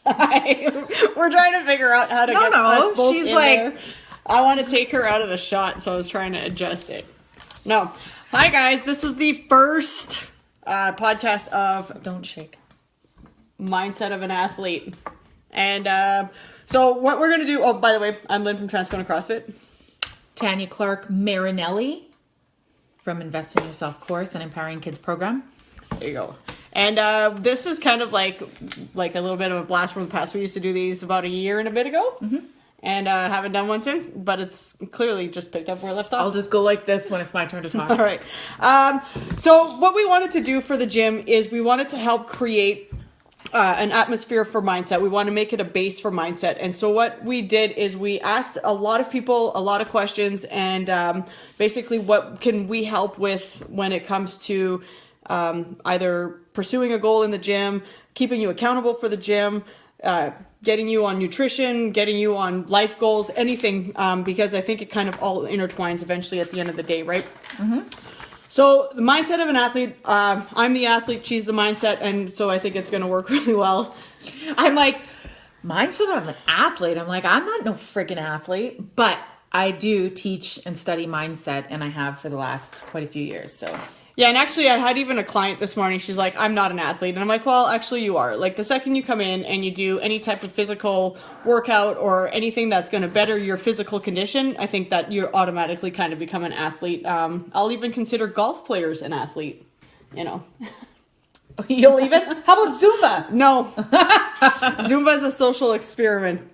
We're trying to figure out how to get us both she's in like, there. I want to take her out of the shot, so I was trying to adjust it. No. Hi, guys. This is the first podcast of don't shake. Mindset of an Athlete. And so what we're going to do, oh, by the way, I'm Lynne from Transcona CrossFit. Tanya Clarke-Marinelli from Invest in Yourself course and Empowering Kids program. There you go. And this is kind of like a little bit of a blast from the past. We used to do these about a year and a bit ago. Mm-hmm. And haven't done one since, but it's clearly just picked up where it left off. I'll just go like this when it's my turn to talk. All right. So what we wanted to do for the gym is we wanted to help create an atmosphere for mindset. We want to make it a base for mindset. And so what we did is we asked a lot of people a lot of questions, and basically what can we help with when it comes to either pursuing a goal in the gym, keeping you accountable for the gym, getting you on nutrition, getting you on life goals, anything, because I think it kind of all intertwines eventually at the end of the day, right? Mm-hmm. So the mindset of an athlete, I'm the athlete, she's the mindset, and so I think it's going to work really well. I'm like, mindset of an athlete? I'm like, I'm not no freaking athlete, but I do teach and study mindset, and I have for the last quite a few years, so... Yeah, and actually I had even a client this morning, she's like, I'm not an athlete. And I'm like, well, actually you are. Like the second you come in and you do any type of physical workout or anything that's going to better your physical condition, I think that you're automatically kind of become an athlete. I'll even consider golf players an athlete, you know. You'll even? How about Zumba? No. Zumba is a social experiment.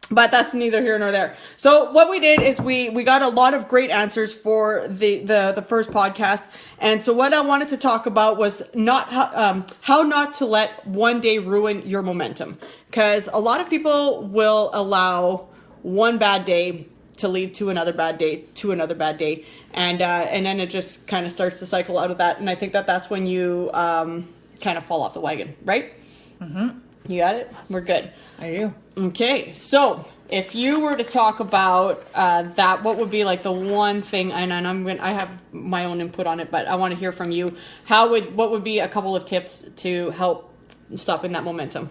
But that's neither here nor there. So what we did is we got a lot of great answers for the first podcast. And so what I wanted to talk about was how not to let one day ruin your momentum. Because a lot of people will allow one bad day to lead to another bad day, to another bad day. And then it just kind of starts to cycle out of that. And I think that that's when you kind of fall off the wagon, right? Mm-hmm. You got it? We're good. I do. Okay, so if you were to talk about that, what would be like the one thing? And I have my own input on it, but I want to hear from you. What would be a couple of tips to help stopping that momentum?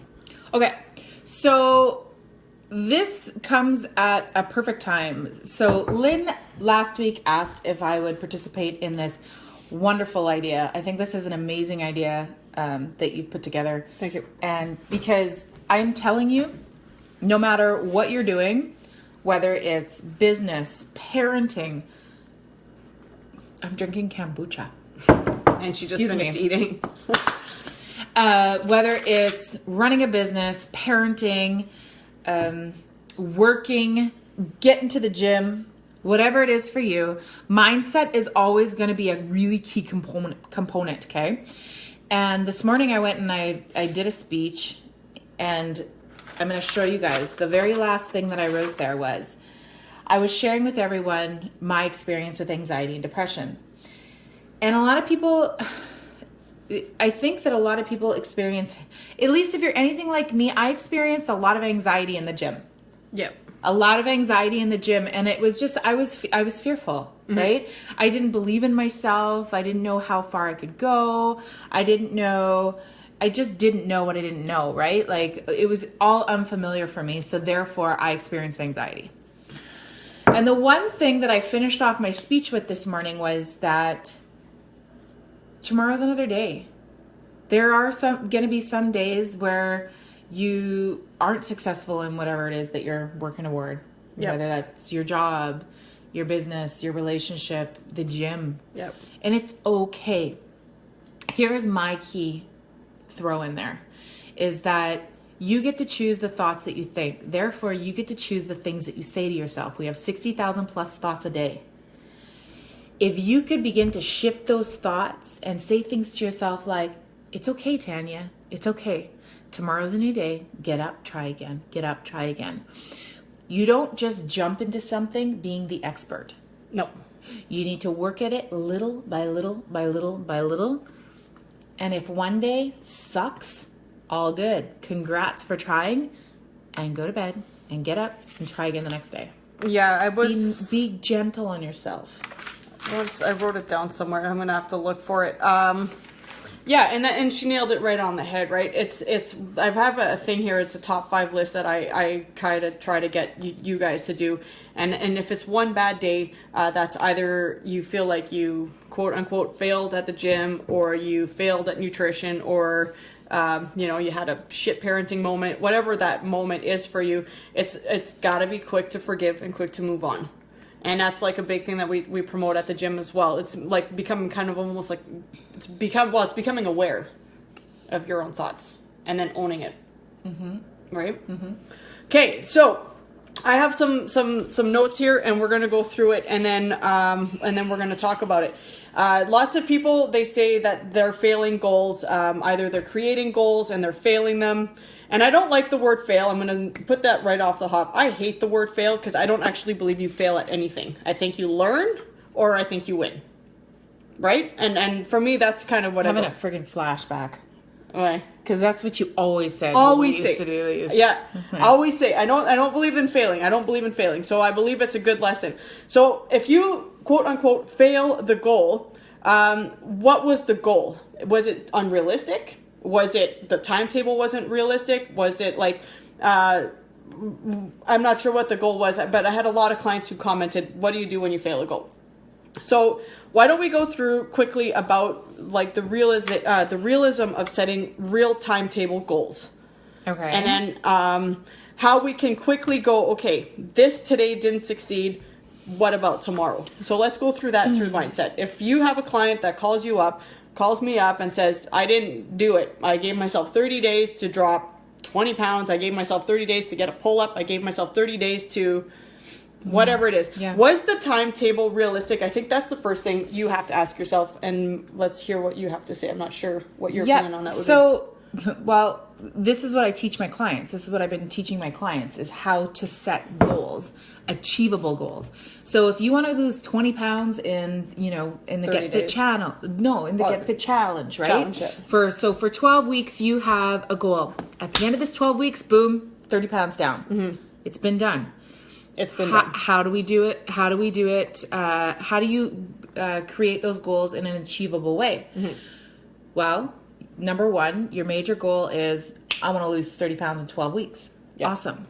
Okay, so this comes at a perfect time. So Lynne last week asked if I would participate in this wonderful idea. I think this is an amazing idea that you've put together. Thank you. And because I'm telling you, no matter what you're doing, whether it's business, parenting, I'm drinking kombucha. And she just finished eating. Whether it's running a business, parenting, working, getting to the gym, whatever it is for you, mindset is always going to be a really key component, okay? And this morning I went and I did a speech, and I'm going to show you guys. The very last thing that I wrote there was, I was sharing with everyone my experience with anxiety and depression. And a lot of people, I think that a lot of people experience, at least if you're anything like me, I experienced a lot of anxiety in the gym. Yep. A lot of anxiety in the gym, and it was just, I was fearful, mm-hmm. right? I didn't believe in myself. I didn't know how far I could go. I just didn't know what I didn't know, right? Like it was all unfamiliar for me. So therefore I experienced anxiety. And the one thing that I finished off my speech with this morning was that tomorrow's another day. There are going to be some days where you aren't successful in whatever it is that you're working toward. Yep. Whether that's your job, your business, your relationship, the gym. Yep. And it's okay. Here's my key throw in there, is that you get to choose the thoughts that you think. Therefore, you get to choose the things that you say to yourself. We have 60,000 plus thoughts a day. If you could begin to shift those thoughts and say things to yourself like, it's okay, Tanya, it's okay. Tomorrow's a new day. Get up, try again. Get up, try again. You don't just jump into something being the expert. No. You need to work at it little by little by little by little. And if one day sucks, all good. Congrats for trying, and go to bed and get up and try again the next day. Yeah, I was... Be gentle on yourself. I wrote it down somewhere. I'm going to have to look for it. Yeah, and she nailed it right on the head, right? I have a thing here. It's a top 5 list that I kind of try to get you guys to do, and if it's one bad day, that's either you feel like you quote unquote failed at the gym, or you failed at nutrition, or you had a shit parenting moment. Whatever that moment is for you, it's got to be quick to forgive and quick to move on. And that's like a big thing that we promote at the gym as well. It's like becoming kind of almost like it's becoming aware of your own thoughts and then owning it. Mm-hmm. Right? Mm-hmm. Okay, so I have some notes here, and we're gonna go through it, and then we're gonna talk about it. Lots of people, they say that they're failing goals. Either they're creating goals and they're failing them. And I don't like the word fail. I'm going to put that right off the hop. I hate the word fail because I don't actually believe you fail at anything. I think you learn, or I think you win. Right? And for me, that's kind of what I'm having a friggin' flashback. Why? Because that's what you always said. Always say. Used to do. Yeah. I always say. I don't believe in failing. I don't believe in failing. So I believe it's a good lesson. So if you quote unquote fail the goal, what was the goal? Was it unrealistic? Was it the timetable wasn't realistic? Was it like, I'm not sure what the goal was, but I had a lot of clients who commented, what do you do when you fail a goal? So why don't we go through quickly about like the realism of setting real timetable goals. Okay. And then how we can quickly go, okay, this today didn't succeed. What about tomorrow? So let's go through that through mindset. If you have a client that calls me up and says, I didn't do it. I gave myself 30 days to drop 20 pounds. I gave myself 30 days to get a pull-up. I gave myself 30 days to whatever it is. Yeah. Was the timetable realistic? I think that's the first thing you have to ask yourself, and let's hear what you have to say. I'm not sure what your opinion on that would be. Well, this is what I teach my clients. This is what I've been teaching my clients, is how to set goals, achievable goals. So if you want to lose 20 pounds in the Get Fit channel, Get Fit challenge, right? Challenge it. For 12 weeks, you have a goal. At the end of this 12 weeks, boom, 30 pounds down. Mm-hmm. It's been done. How do we do it? How do you create those goals in an achievable way? Mm-hmm. Well, number one, your major goal is, I want to lose 30 pounds in 12 weeks. Yep. Awesome.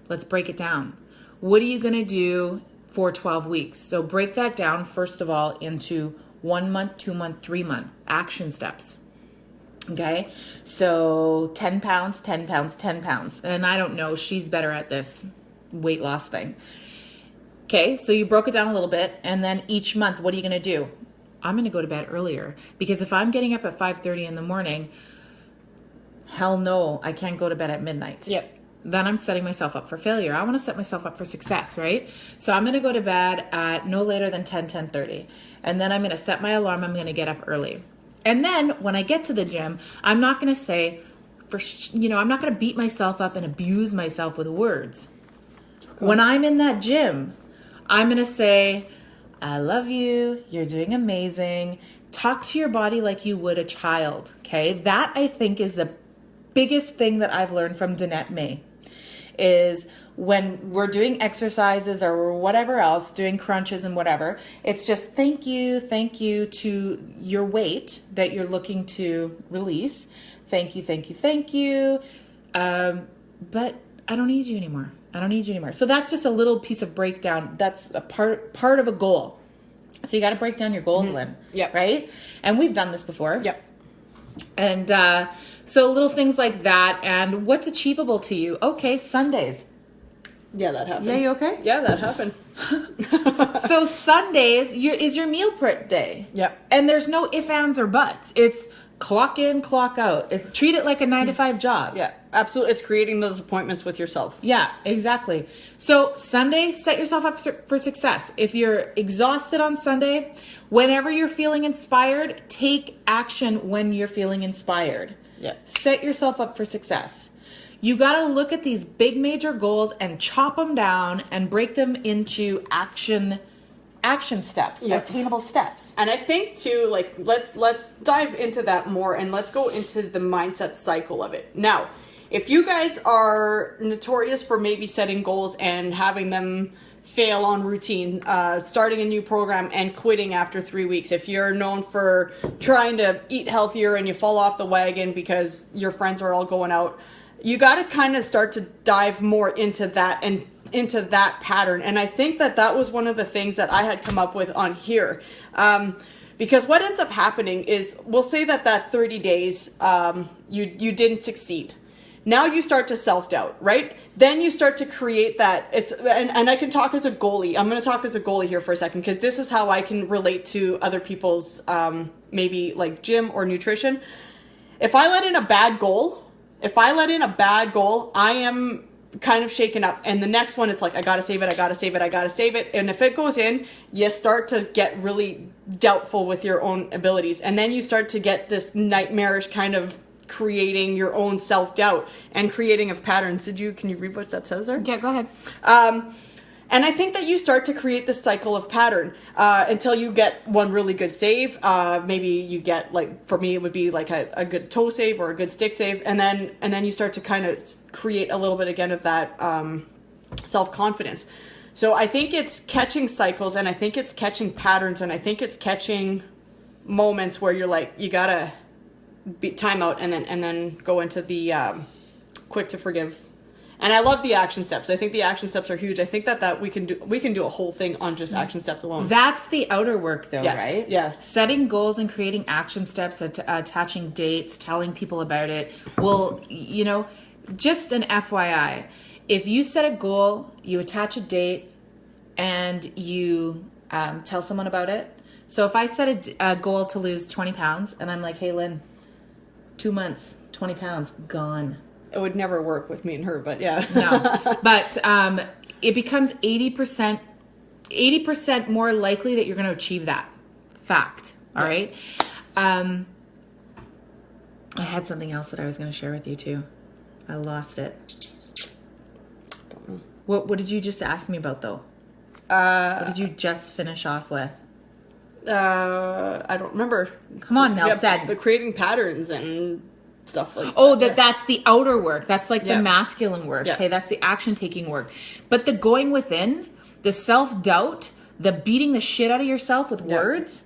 Let's break it down. What are you going to do for 12 weeks? So break that down, first of all, into 1 month, 2 month, 3 month action steps. Okay. So 10 pounds, 10 pounds, 10 pounds. And I don't know, she's better at this weight loss thing. Okay. So you broke it down a little bit. And then each month, what are you going to do? I'm going to go to bed earlier, because if I'm getting up at 5:30 in the morning, hell no, I can't go to bed at midnight. Yep. Then I'm setting myself up for failure. I want to set myself up for success, right? So I'm going to go to bed at no later than 10:30. And then I'm going to set my alarm. I'm going to get up early. And then when I get to the gym, I'm not going to say, I'm not going to beat myself up and abuse myself with words. Cool. When I'm in that gym, I'm going to say, I love you. You're doing amazing. Talk to your body like you would a child. Okay. That, I think, is the biggest thing that I've learned from Danette May, is when we're doing exercises or whatever else, doing crunches and whatever, it's just thank you to your weight that you're looking to release. Thank you. But I don't need you anymore. So that's just a little piece of breakdown. That's a part of a goal. So you got to break down your goals, Lynne. Yep. Right? And we've done this before. Yep. And so little things like that. And what's achievable to you? Okay, Sundays. Yeah, that happened. Yeah, you okay? Yeah, that happened. So Sundays is your meal prep day. Yep. And there's no ifs, ands, or buts. It's clock in, clock out. Treat it like a 9-to-5 job. Yeah, absolutely. It's creating those appointments with yourself. Yeah, exactly. So Sunday, set yourself up for success. If you're exhausted on Sunday, whenever you're feeling inspired, take action when you're feeling inspired. Yeah. Set yourself up for success. You got to look at these big major goals and chop them down and break them into action steps, attainable steps. And I think too, like, let's dive into that more, and let's go into the mindset cycle of it. Now, if you guys are notorious for maybe setting goals and having them fail on routine, starting a new program and quitting after 3 weeks, if you're known for trying to eat healthier and you fall off the wagon because your friends are all going out, you got to kind of start to dive more into that and into that pattern. And I think that that was one of the things that I had come up with on here. Because what ends up happening is, we'll say that 30 days, you didn't succeed. Now you start to self-doubt, right? Then you start to create that, and I can talk as a goalie. I'm going to talk as a goalie here for a second, because this is how I can relate to other people's, maybe like gym or nutrition. If I let in a bad goal, I am kind of shaken up. And the next one, it's like, I got to save it. And if it goes in, you start to get really doubtful with your own abilities. And then you start to get this nightmarish kind of creating your own self-doubt and creating of patterns. Can you read what that says there? Yeah, go ahead. And I think that you start to create this cycle of pattern until you get one really good save. Maybe you get, like, for me, it would be like a good toe save or a good stick save. And then you start to kind of create a little bit again of that self-confidence. So I think it's catching cycles, and I think it's catching patterns, and I think it's catching moments where you're like, you gotta time out and then go into the quick to forgive. And I love the action steps. I think the action steps are huge. I think that we can do a whole thing on just action steps alone. That's the outer work, though, right? Yeah. Setting goals and creating action steps, attaching dates, telling people about it. Well, just an FYI, if you set a goal, you attach a date, and you tell someone about it. So if I set a goal to lose 20 pounds, and I'm like, hey, Lynne, 2 months, 20 pounds, gone. It would never work with me and her, but yeah. No, but it becomes 80% more likely that you're going to achieve that fact. All right. I had something else that I was going to share with you too. I lost it. Don't know. What did you just ask me about though? What did you just finish off with? I don't remember. Come on, Nelson. But creating patterns and stuff like that's the outer work. That's like the masculine work. Yeah. Okay, that's the action taking work. But the going within, the self-doubt, the beating the shit out of yourself with words,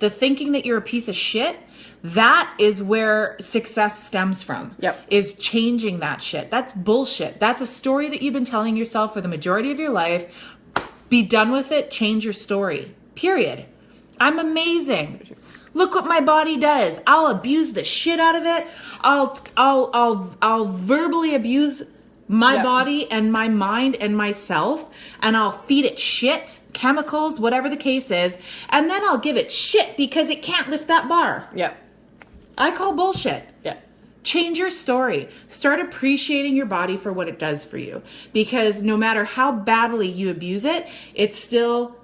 the thinking that you're a piece of shit, that is where success stems from. Yep. Is changing that shit. That's bullshit. That's a story that you've been telling yourself for the majority of your life. Be done with it. Change your story. Period. I'm amazing. Look what my body does. I'll abuse the shit out of it. I'll verbally abuse my body and my mind and myself, and I'll feed it shit, chemicals, whatever the case is, and then I'll give it shit because it can't lift that bar. Yeah. I call bullshit. Yeah. Change your story. Start appreciating your body for what it does for you, because no matter how badly you abuse it, it still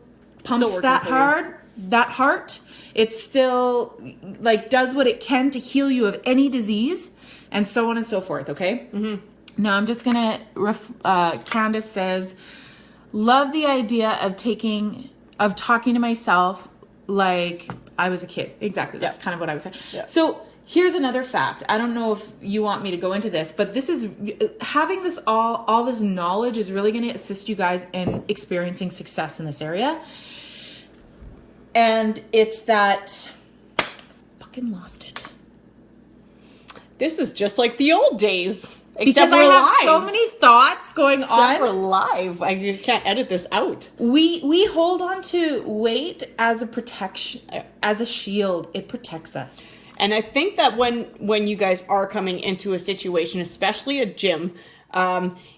pumps that heart. It still like does what it can to heal you of any disease, and so on and so forth. Okay. Mm-hmm. Now I'm just gonna. Candace says, "Love the idea of talking to myself like I was a kid." Exactly. That's kind of what I was saying. Yeah. So here's another fact. I don't know if you want me to go into this, but this is having this all this knowledge is really going to assist you guys in experiencing success in this area. And it's that fucking lost it. This is just like the old days. Because I have so many thoughts going on. Except for live. You can't edit this out. We hold on to weight as a protection, as a shield. It protects us. And I think that when you guys are coming into a situation, especially a gym,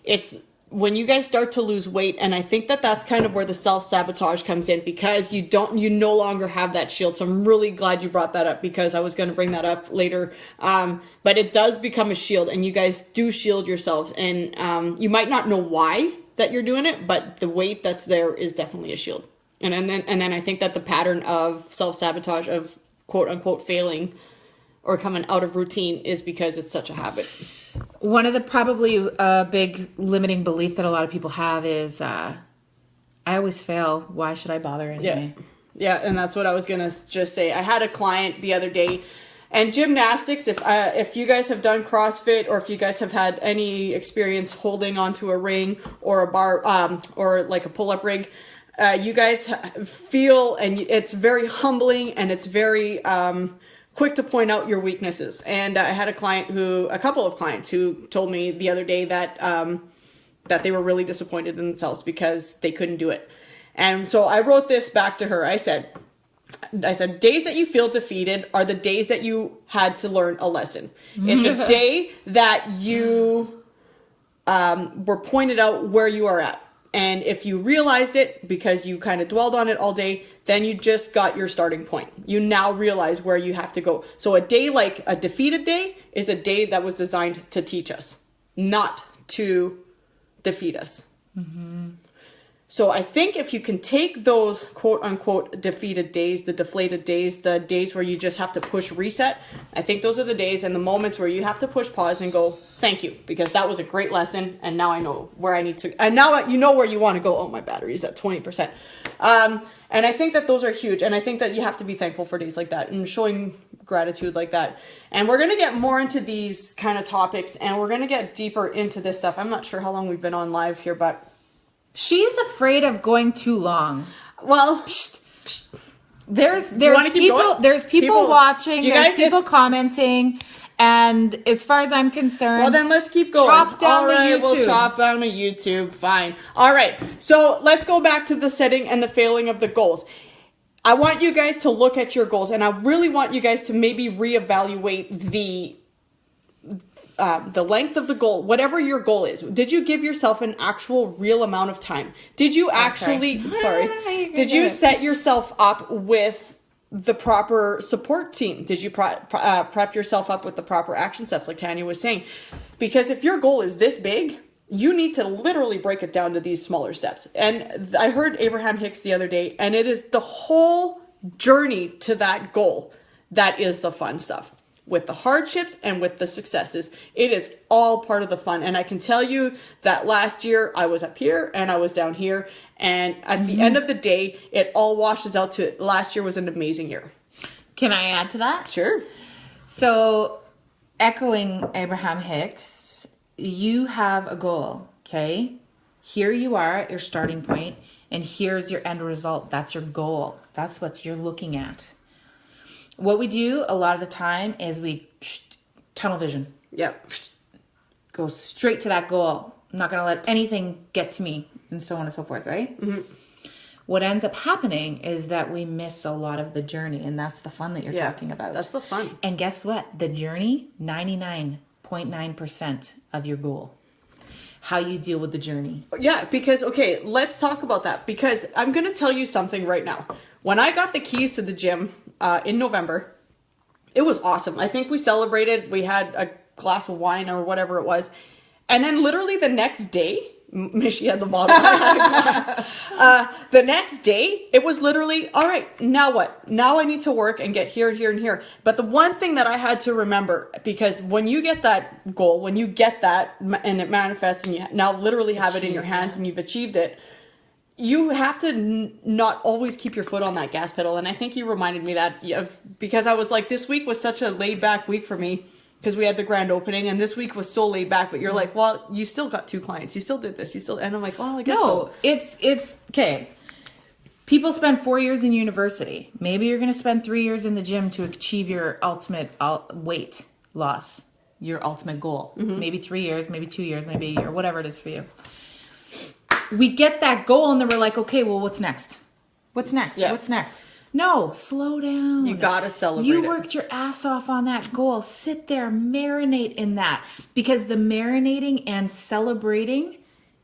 it's when you guys start to lose weight, and I think that that's kind of where the self-sabotage comes in, because you no longer have that shield. So I'm really glad you brought that up, because I was going to bring that up later. But it does become a shield, and you guys do shield yourselves, and you might not know why that you're doing it, but the weight that's there is definitely a shield. And then I think that the pattern of self-sabotage, of quote unquote failing or coming out of routine, is because it's such a habit. One of the probably big limiting belief that a lot of people have is, I always fail. Why should I bother anyway? Yeah, and that's what I was going to just say. I had a client the other day, And gymnastics, if you guys have done CrossFit, or if you guys have had any experience holding onto a ring or a bar, or like a pull-up rig, you guys feel, and it's very humbling, and it's very quick to point out your weaknesses. And I had a couple of clients who told me the other day that that they were really disappointed in themselves because they couldn't do it. And so I wrote this back to her. I said, days that you feel defeated are the days that you had to learn a lesson. It's a day that you were pointed out where you are at. And if you realized it because you kind of dwelled on it all day, then you just got your starting point. You now realize where you have to go. So a day like a defeated day is a day that was designed to teach us, not to defeat us. Mm-hmm. So I think if you can take those quote unquote defeated days, the deflated days, the days where you just have to push reset, I think those are the days and the moments where you have to push pause and go, thank you, because that was a great lesson. And now I know where I need to, and now you know where you want to go. Oh, my battery's at 20%. And I think that those are huge. And I think that you have to be thankful for days like that and showing gratitude like that. And we're going to get more into these kind of topics, and we're going to get deeper into this stuff. I'm not sure how long we've been on live here, but she's afraid of going too long. Well, there's people watching, there's people commenting, and as far as I'm concerned, well, then let's keep going. Chop down the YouTube. We'll chop down the YouTube. Fine. All right. So let's go back to the setting and the failing of the goals. I want you guys to look at your goals, and I really want you guys to maybe reevaluate the length of the goal, whatever your goal is. Did you give yourself an actual real amount of time? Did you actually, did you set yourself up with the proper support team? Did you prep yourself up with the proper action steps, like Tanya was saying? Because if your goal is this big, you need to literally break it down to these smaller steps. And I heard Abraham Hicks the other day, and it is the whole journey to that goal that is the fun stuff. With the hardships and with the successes, it is all part of the fun. And I can tell you that last year I was up here and I was down here, and at the end of the day, it all washes out to last year was an amazing year. Can I add to that? Sure. So, echoing Abraham Hicks, you have a goal, okay? Here you are at your starting point, and here's your end result. That's your goal. That's what you're looking at. What we do a lot of the time is we tunnel vision. Yep. Go straight to that goal. I'm not going to let anything get to me, and so on and so forth, right? Mm-hmm. What ends up happening is that we miss a lot of the journey, and that's the fun that you're talking about. That's the fun. And guess what? The journey, 99.9% of your goal. How you deal with the journey. Yeah, because, okay, let's talk about that, because I'm going to tell you something right now. When I got the keys to the gym in November, it was awesome. I think we celebrated. We had a glass of wine or whatever it was. And then literally the next day, she had the bottle, I had a glass. The next day, it was literally, all right, now what? Now I need to work and get here and here and here. But the one thing that I had to remember, because when you get that goal, when you get that and it manifests and you now literally have it in your hands and you've achieved it, you have to not always keep your foot on that gas pedal. And I think you reminded me that because I was like, this week was such a laid back week for me because we had the grand opening, and this week was so laid back, but you're like, well, you still got 2 clients. You still did this. And I'm like, well, I guess so. It's okay. People spend 4 years in university. Maybe you're going to spend 3 years in the gym to achieve your ultimate weight loss, your ultimate goal. Mm-hmm. Maybe 3 years, maybe 2 years, maybe a year, whatever it is for you. We get that goal and then we're like, okay, well, what's next? What's next? Yeah. What's next? No, slow down. You gotta celebrate You worked your ass off on that goal. Sit there, marinate in that. Because the marinating and celebrating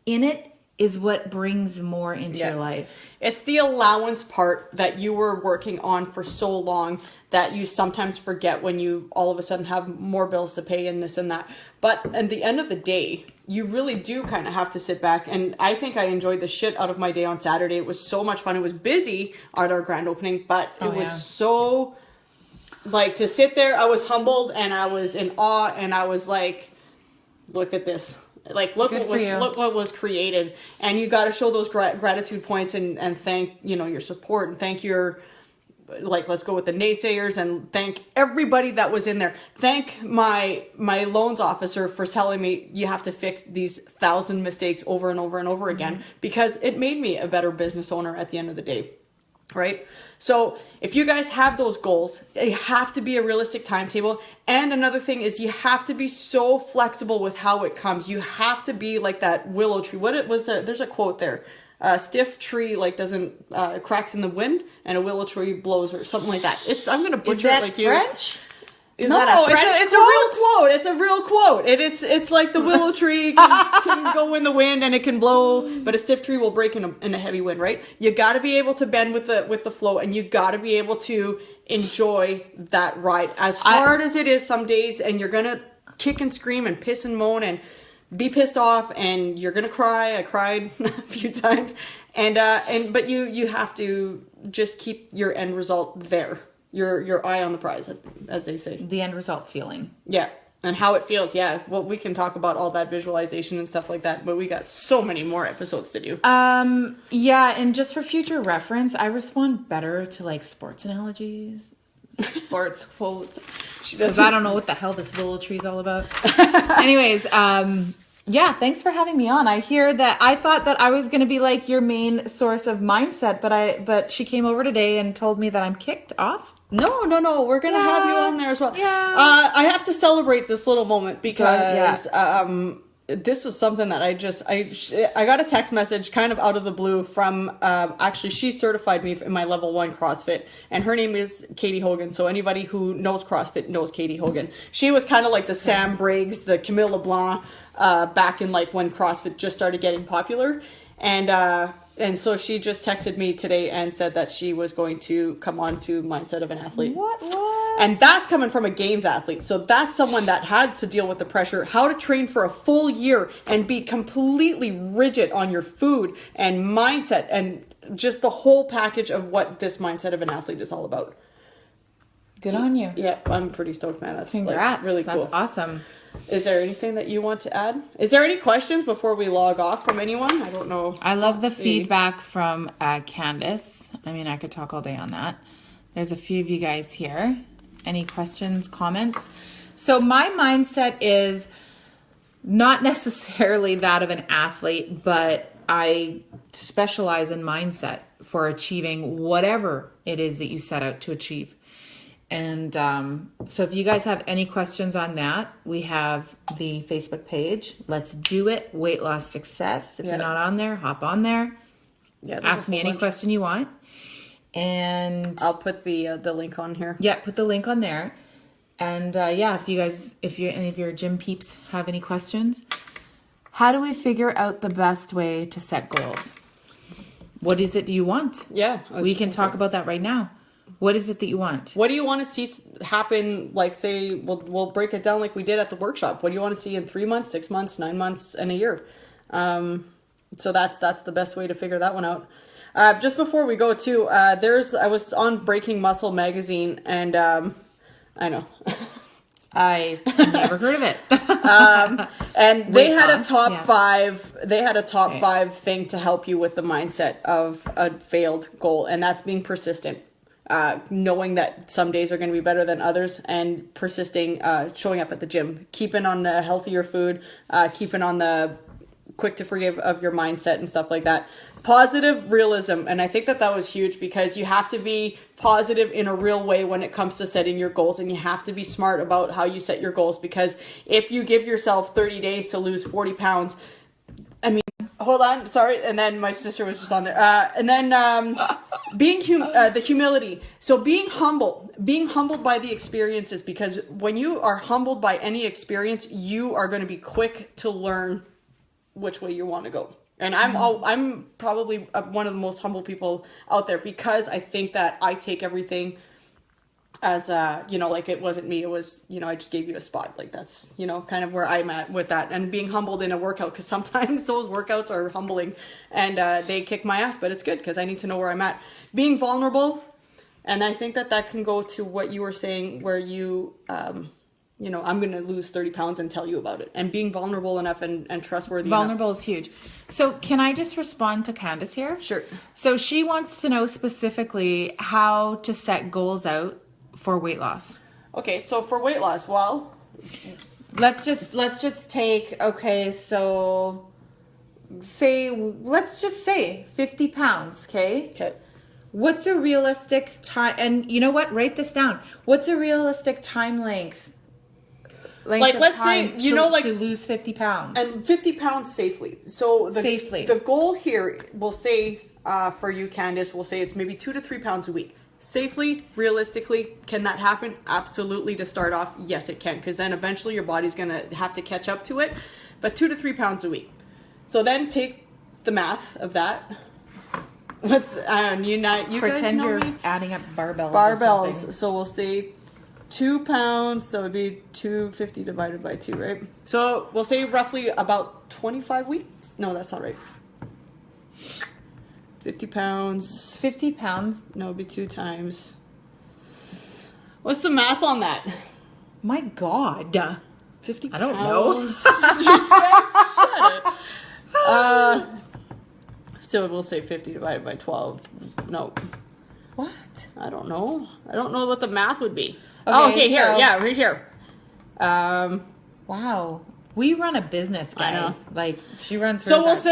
in it is what brings more into your life. It's the allowance part that you were working on for so long that you sometimes forget when you all of a sudden have more bills to pay and this and that. But at the end of the day, you really do kind of have to sit back. And I think I enjoyed the shit out of my day on Saturday. It was so much fun. It was busy at our grand opening, but it was so, like, to sit there, I was humbled and I was in awe and I was like, look at this. Like, look what was created. And you got to show those gratitude points and thank, your support and thank your like, let's go with the naysayers and thank everybody that was in there. Thank my loans officer for telling me you have to fix these 1,000 mistakes over and over and over again, because it made me a better business owner at the end of the day. Right? So if you guys have those goals, they have to be a realistic timetable. And another thing is you have to be so flexible with how it comes. You have to be like that willow tree. What it was, there's a quote there. A stiff tree like doesn't cracks in the wind, and a willow tree blows, or something like that. I'm going to butcher it like French? No, it's a real quote. It's a real quote. It's like the willow tree can go in the wind and it can blow, but a stiff tree will break in a heavy wind, right? You got to be able to bend with the flow, and you got to be able to enjoy that ride. As hard as it is some days, and you're going to kick and scream and piss and moan and be pissed off, and you're going to cry. I cried a few times. But you have to just keep your end result there. Your eye on the prize, as they say. The end result feeling. Yeah. And how it feels. Yeah. Well, we can talk about all that visualization and stuff like that, but we got so many more episodes to do. Yeah. And just for future reference, I respond better to like sports analogies, sports quotes. Because I don't know what the hell this willow tree is all about. Anyways, yeah, thanks for having me on. I hear that I thought that I was going to be like your main source of mindset, but she came over today and told me that I'm kicked off. No. We're going to have you on there as well. Yeah. I have to celebrate this little moment because this is something that I got a text message kind of out of the blue from, actually, she certified me in my level 1 CrossFit, and her name is Katie Hogan. So anybody who knows CrossFit knows Katie Hogan. She was kind of like the Sam Briggs, the Camille LeBlanc, back in like when CrossFit just started getting popular. And so she just texted me today and said that she was going to come on to Mindset of an Athlete. What? And that's coming from a games athlete. So that's someone that had to deal with the pressure, how to train for a full year and be completely rigid on your food and mindset, and just the whole package of what this Mindset of an Athlete is all about. Good on you. Yeah, I'm pretty stoked, man. That's Congrats. Like really cool. That's awesome. Is there anything that you want to add? Is there any questions before we log off from anyone? I don't know. I love the feedback from Candace. I mean, I could talk all day on that. There's a few of you guys here. Any questions, comments? So my mindset is not necessarily that of an athlete, but I specialize in mindset for achieving whatever it is that you set out to achieve. And so if you guys have any questions on that, we have the Facebook page. Let's do it. Weight loss success. If you're not on there, hop on there. Yeah, ask me any question you want. And I'll put the link on here. Yeah, put the link on there. And if you guys, if any of your gym peeps have any questions, how do we figure out the best way to set goals? What is it do you want? Yeah, we can talk about that right now. What is it that you want? What do you want to see happen? Like, say, we'll break it down like we did at the workshop. What do you want to see in 3 months, 6 months, 9 months, and a year? So that's the best way to figure that one out. Just before we go too, I was on Breaking Muscle magazine, and I know. I never heard of it. And they had a top 5. They had a top 5 thing to help you with the mindset of a failed goal, and that's being persistent. Knowing that some days are going to be better than others, and persisting, showing up at the gym, keeping on the healthier food, keeping on the quick to forgive of your mindset and stuff like that. Positive realism. And I think that was huge, because you have to be positive in a real way when it comes to setting your goals, and you have to be smart about how you set your goals, because if you give yourself 30 days to lose 40 pounds, I mean, hold on, sorry. And then my sister was just on there. And then the humility. So being humbled by the experiences, because when you are humbled by any experience, you are going to be quick to learn which way you want to go. And I'm probably one of the most humble people out there, because I think that I take everything as like it wasn't me, it was, I just gave you a spot. Like, that's, kind of where I'm at with that, and being humbled in a workout, because sometimes those workouts are humbling, and they kick my ass, but it's good because I need to know where I'm at. Being vulnerable, and I think that can go to what you were saying, where you you know, I'm going to lose 30 pounds and tell you about it. And being vulnerable enough and trustworthy Vulnerable enough. is huge. So can I just respond to Candace here? Sure. So she wants to know specifically how to set goals out for weight loss. Okay, so for weight loss, well, Let's just take, okay, so let's just say 50 pounds, okay? okay. What's a realistic time, and you know what, write this down. What's a realistic time length Like, of let's time say, you know, like, to lose 50 pounds? and 50 pounds safely. So the goal here, we'll say, for you, Candace, we'll say it's maybe 2 to 3 pounds a week. Safely, realistically, can that happen? Absolutely. To start off, yes, it can, because then eventually your body's going to have to catch up to it. But 2 to 3 pounds a week. So then take the math of that. What's you Pretend guys know you're me? adding up barbells. Barbells. Or something. So we'll say 2 pounds. So it'd be 250 divided by 2, right? So we'll say roughly about 25 weeks. No, that's not right. 50 pounds. 50 pounds. No, it'd be 2 times. What's the math on that? My God. 50 I don't know. pounds. Shut it. So we'll say 50 divided by 12. No. What? I don't know. I don't know what the math would be. Okay, here. so- Yeah, right here. Wow. We run a business, I know. guys. Like, she runs. So hers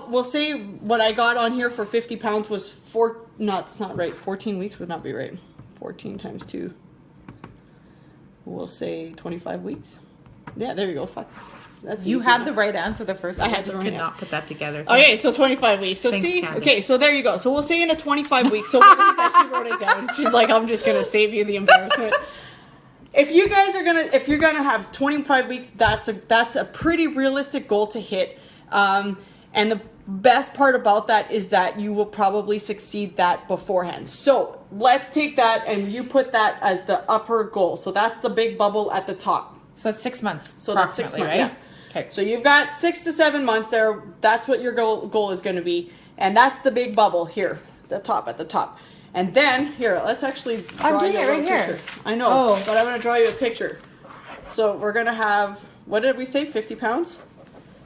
we'll say what I got on here for 50 pounds was it's not right. 14 weeks would not be right. 14 times 2. We'll say 25 weeks. Yeah, there you go. Fuck. That's You easy had enough. the right answer the first time. I had I just the could right not put that together. Okay, so 25 weeks. So Thanks, see, Candace. okay, so there you go. So we'll say in a 25 weeks. So what is that? She wrote it down. She's like, I'm just gonna save you the embarrassment. If you're gonna have 25 weeks, that's a pretty realistic goal to hit. And the best part about that is that you will probably succeed that beforehand. So let's take that and you put that as the upper goal. So that's the big bubble at the top. So that's 6 months. So that's 6 months, right? yeah. Okay. So you've got 6 to 7 months there. That's what your goal is going to be. And that's the big bubble here, at the top. And then, here, let's actually I'm draw doing you a it little right here. picture. I know, Oh. but I'm going to draw you a picture. So we're going to have, what did we say, 50 pounds?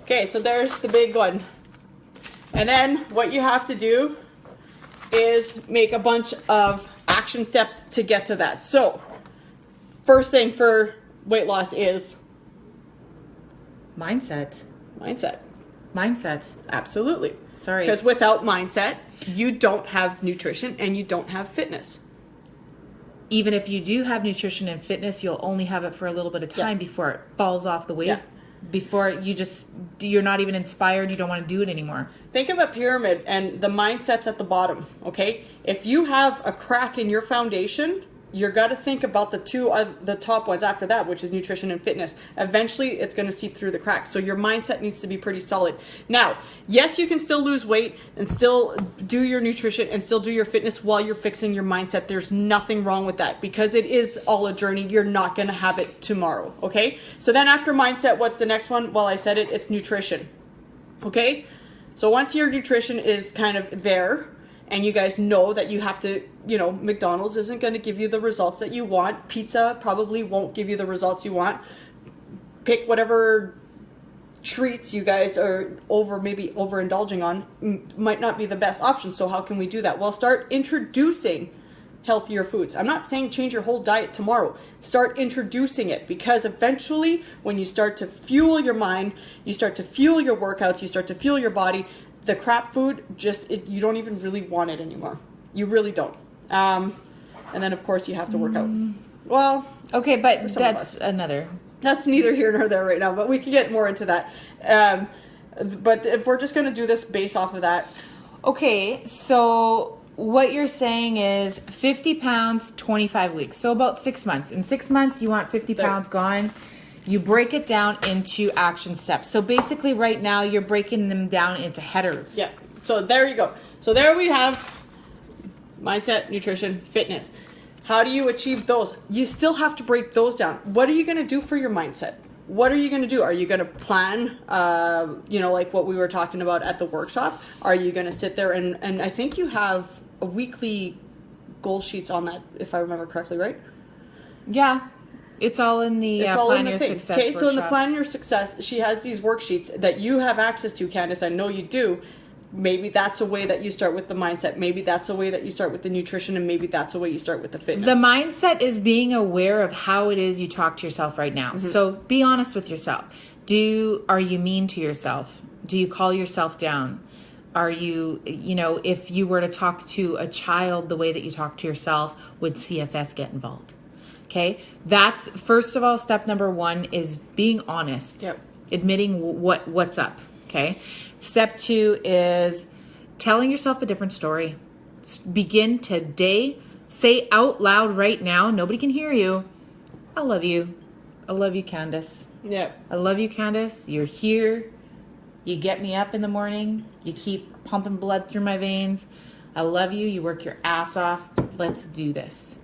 Okay, so there's the big one. And then what you have to do is make a bunch of action steps to get to that. So, first thing for weight loss is Mindset. mindset. Absolutely. Sorry. Because without mindset, you don't have nutrition and you don't have fitness. Even if you do have nutrition and fitness, you'll only have it for a little bit of time before it falls off the wave. Yeah. Before you're not even inspired, you don't want to do it anymore. Think of a pyramid and the mindset's at the bottom, okay? If you have a crack in your foundation, you're got to think about the top ones after that, which is nutrition and fitness. Eventually, it's going to seep through the cracks. So your mindset needs to be pretty solid. Now, yes, you can still lose weight and still do your nutrition and still do your fitness while you're fixing your mindset. There's nothing wrong with that because it is all a journey. You're not going to have it tomorrow, okay? So then after mindset, what's the next one? Well, I said it, it's nutrition, okay? So once your nutrition is kind of there, and you guys know that you have to, McDonald's isn't going to give you the results that you want. Pizza probably won't give you the results you want. Pick whatever treats you guys are maybe overindulging on might not be the best option. So how can we do that? Well, start introducing healthier foods. I'm not saying change your whole diet tomorrow. Start introducing it because eventually when you start to fuel your mind, you start to fuel your workouts, you start to fuel your body, the crap food, you don't even really want it anymore. You really don't. And then, of course, you have to work out. Well, Okay, but some of that's us. That's neither here nor there right now, but we can get more into that. But if we're just going to do this based off of that. Okay, so what you're saying is 50 pounds, 25 weeks. So about 6 months. In 6 months, you want 50 There. pounds gone. You break it down into action steps. So basically right now you're breaking them down into headers. Yeah. So there you go. So there we have mindset, nutrition, fitness. How do you achieve those? You still have to break those down. What are you going to do for your mindset? What are you going to do? Are you going to plan, like what we were talking about at the workshop? Are you going to sit there and I think you have a weekly goal sheets on that, if I remember correctly, right? Yeah. It's all in the It's all Plan in the Your thing. Success Okay, so in the workshop. Plan Your Success, she has these worksheets that you have access to, Candace. I know you do. Maybe that's a way that you start with the mindset. Maybe that's a way that you start with the nutrition, and maybe that's a way you start with the fitness. The mindset is being aware of how it is you talk to yourself right now. So be honest with yourself. Are you mean to yourself? Do you call yourself down? Are you, if you were to talk to a child the way that you talk to yourself, would CFS get involved? Okay. That's, first of all, step number one is being honest. Yep. Admitting what's up. Okay. Step two is telling yourself a different story. Begin today. Say out loud right now. Nobody can hear you. I love you. I love you, Candace. Yeah. I love you, Candace. You're here. You get me up in the morning. You keep pumping blood through my veins. I love you. You work your ass off. Let's do this.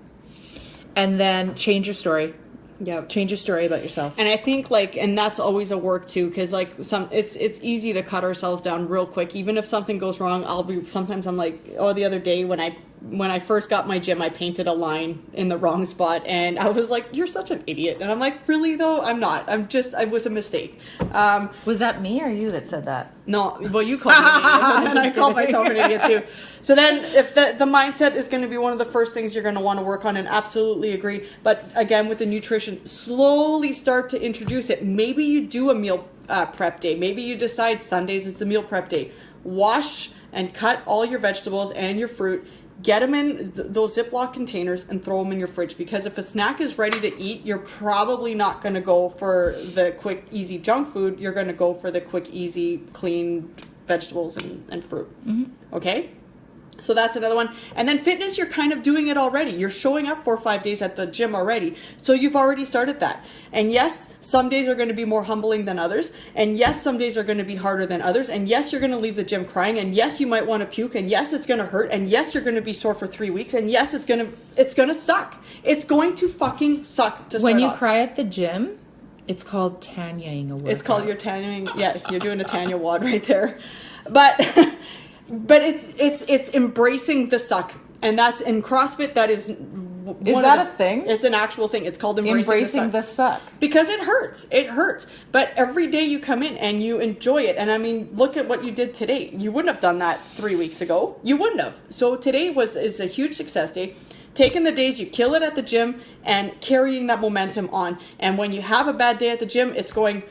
And then change your story. Yeah. Change your story about yourself. And I think and that's always a work too, because it's easy to cut ourselves down real quick. Even if something goes wrong, sometimes I'm like, the other day when I first got my gym, I painted a line in the wrong spot, and I was like, you're such an idiot. And I'm like, really though? I'm not. I was a mistake. Was that me or you that said that? No, well, you called me an idiot, and I called myself an idiot too. So then, if the mindset is going to be one of the first things you're going to want to work on, and absolutely agree. But again, with the nutrition, slowly start to introduce it. Maybe you do a meal prep day. Maybe you decide Sundays is the meal prep day. Wash and cut all your vegetables and your fruit. Get them in those Ziploc containers and throw them in your fridge, because if a snack is ready to eat, you're probably not going to go for the quick, easy junk food. You're going to go for the quick, easy, clean vegetables and fruit. Mm-hmm. Okay? So that's another one. And then fitness, you're kind of doing it already. You're showing up 4 or 5 days at the gym already. So you've already started that. And yes, some days are going to be more humbling than others. And yes, some days are going to be harder than others. And yes, you're going to leave the gym crying. And yes, you might want to puke. And yes, it's going to hurt. And yes, you're going to be sore for 3 weeks. And yes, it's going to suck. It's going to fucking suck to start When you off. cry at the gym, it's called Tanyaing a workout. It's called your Tanying. Yeah, you're doing a Tanya wad right there. But it's embracing the suck, and that's in CrossFit. That is that a thing? It's an actual thing. It's called embracing the suck. because it hurts. It hurts, but every day you come in and you enjoy it. And I mean, look at what you did today. You wouldn't have done that 3 weeks ago. You wouldn't have. So today is a huge success day. Taking the days you kill it at the gym and carrying that momentum on. And when you have a bad day at the gym, it's going,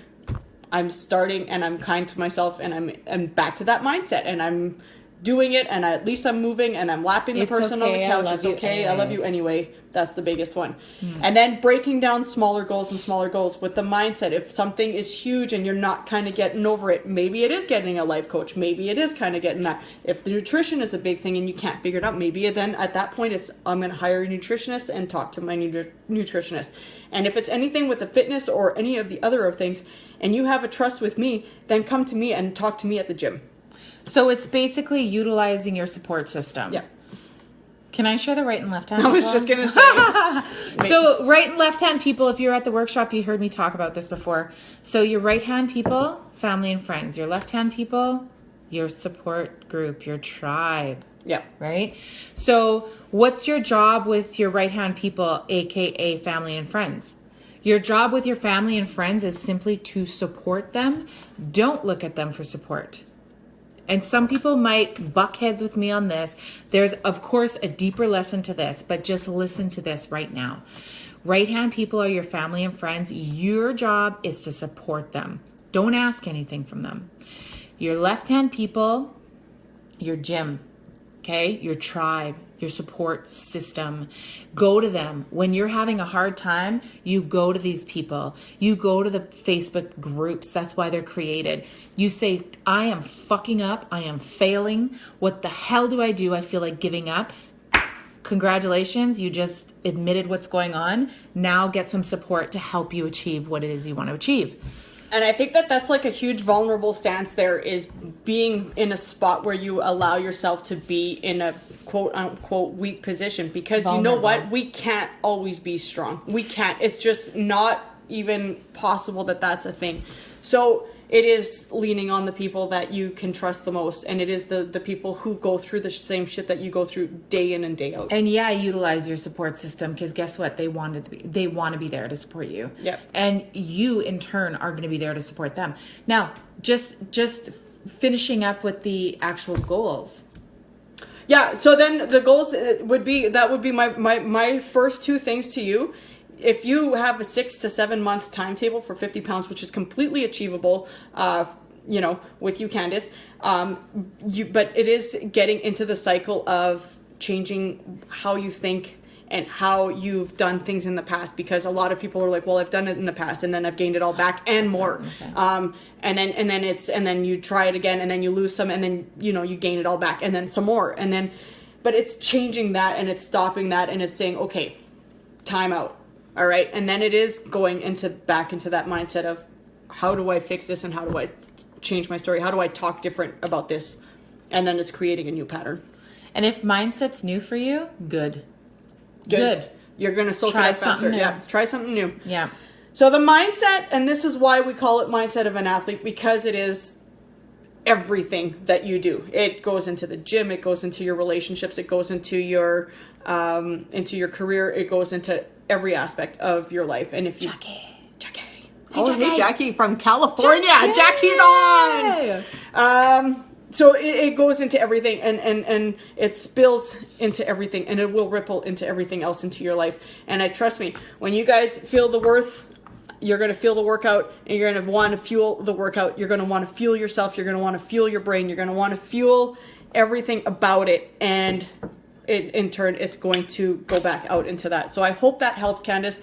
I'm starting and I'm kind to myself, and I'm back to that mindset, and I'm doing it, and at least I'm moving, and I'm lapping the person on the couch. It's okay. I love you anyway. That's the biggest one. And then breaking down smaller goals with the mindset. If something is huge and you're not kind of getting over it, maybe it is getting a life coach. Maybe it is kind of getting that. If the nutrition is a big thing and you can't figure it out, maybe then at that point I'm going to hire a nutritionist and talk to my nutritionist. And if it's anything with the fitness or any of the other things, and you have a trust with me, then come to me and talk to me at the gym. So it's basically utilizing your support system. Yeah. Can I share the right and left hand? I was just going to say. So right and left hand people, if you're at the workshop, you heard me talk about this before. So your right hand people, family and friends. Your left hand people, your support group, your tribe. Yeah. Right? So what's your job with your right hand people, aka family and friends? Your job with your family and friends is simply to support them. Don't look at them for support. And some people might buck heads with me on this. There's, of course, a deeper lesson to this, but just listen to this right now. Right-hand people are your family and friends. Your job is to support them. Don't ask anything from them. Your left-hand people, your gym, okay? Your tribe, your support system. Go to them. When you're having a hard time, you go to these people. You go to the Facebook groups. That's why they're created. You say, I am fucking up. I am failing. What the hell do? I feel like giving up. Congratulations. You just admitted what's going on. Now get some support to help you achieve what it is you want to achieve. And I think that's like a huge vulnerable stance there, is being in a spot where you allow yourself to be in a quote unquote weak position, because vulnerable. You know what? We can't always be strong. We can't. It's just not even possible that that's a thing. So it is leaning on the people that you can trust the most, and it is the people who go through the same shit that you go through day in and day out. And yeah, utilize your support system, because guess what? They want to be there to support you. Yep. And you in turn are going to be there to support them. Now, just finishing up with the actual goals. Yeah, so then the goals would be my first two things to you. If you have a 6 to 7 month timetable for 50 pounds, which is completely achievable, with you, Candace, but it is getting into the cycle of changing how you think and how you've done things in the past, because a lot of people are like, well, I've done it in the past and then I've gained it all back and more. And then you try it again and then you lose some and then, you gain it all back and then some more. But it's changing that and it's stopping that and it's saying, okay, time out. All right. And then it is going back into that mindset of how do I fix this and how do I change my story? How do I talk different about this? And then it's creating a new pattern. And if mindset's new for you, good. You're going to soak it Try up faster. something new. Yeah. Try something new. Yeah. So the mindset, and this is why we call it mindset of an athlete, because it is everything that you do. It goes into the gym. It goes into your relationships. It goes into your career. It goes into every aspect of your life. And if you, Jackie. Oh, hey, Jackie from California. Jackie's on. So it goes into everything and it spills into everything and it will ripple into everything else into your life. And trust me, when you guys feel the worth, you're going to feel the workout and you're going to want to fuel the workout. You're going to want to fuel yourself. You're going to want to fuel your brain. You're going to want to fuel everything about it. And in turn, it's going to go back out into that. So I hope that helps, Candace.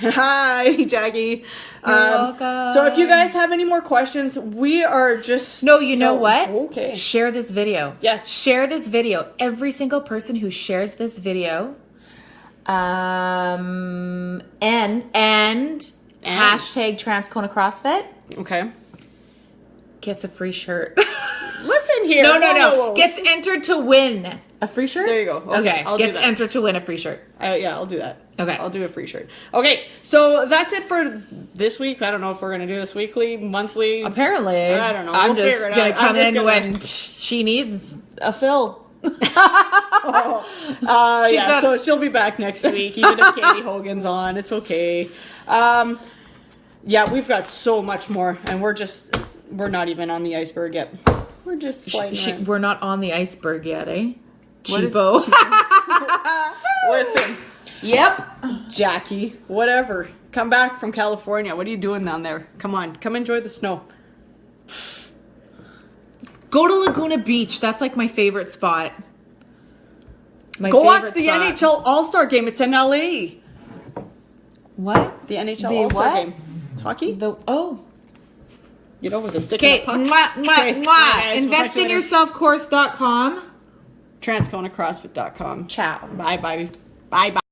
Hi, Jackie. You're welcome. So if you guys have any more questions, we are just... No, you know what? Okay. Share this video. Yes. Share this video. Every single person who shares this video, and hashtag Transcona CrossFit. Okay. Gets a free shirt. Listen here. No. Gets entered to win a free shirt. There you go. Okay. Gets entered to win a free shirt. I'll do that. Okay. I'll do a free shirt. Okay. So that's it for this week. I don't know if we're going to do this weekly, monthly. Apparently. I don't know. I'm We'll just going to come in when she needs a fill. So she'll be back next week, even if Katie Hogan's on. It's okay. We've got so much more, and we're not even on the iceberg yet. We're just flying we're not on the iceberg yet, eh? What is Cheapo. Listen. Yep. Jackie, whatever. Come back from California. What are you doing down there? Come on. Come enjoy the snow. Go to Laguna Beach. That's like my favorite spot. Go watch the NHL All-Star game. It's in LA. What? The NHL All-Star game. Hockey? With the stick Okay. in the puck. Investinyourselfcourse.com. TransconaCrossFit.com. Ciao. Bye. Bye.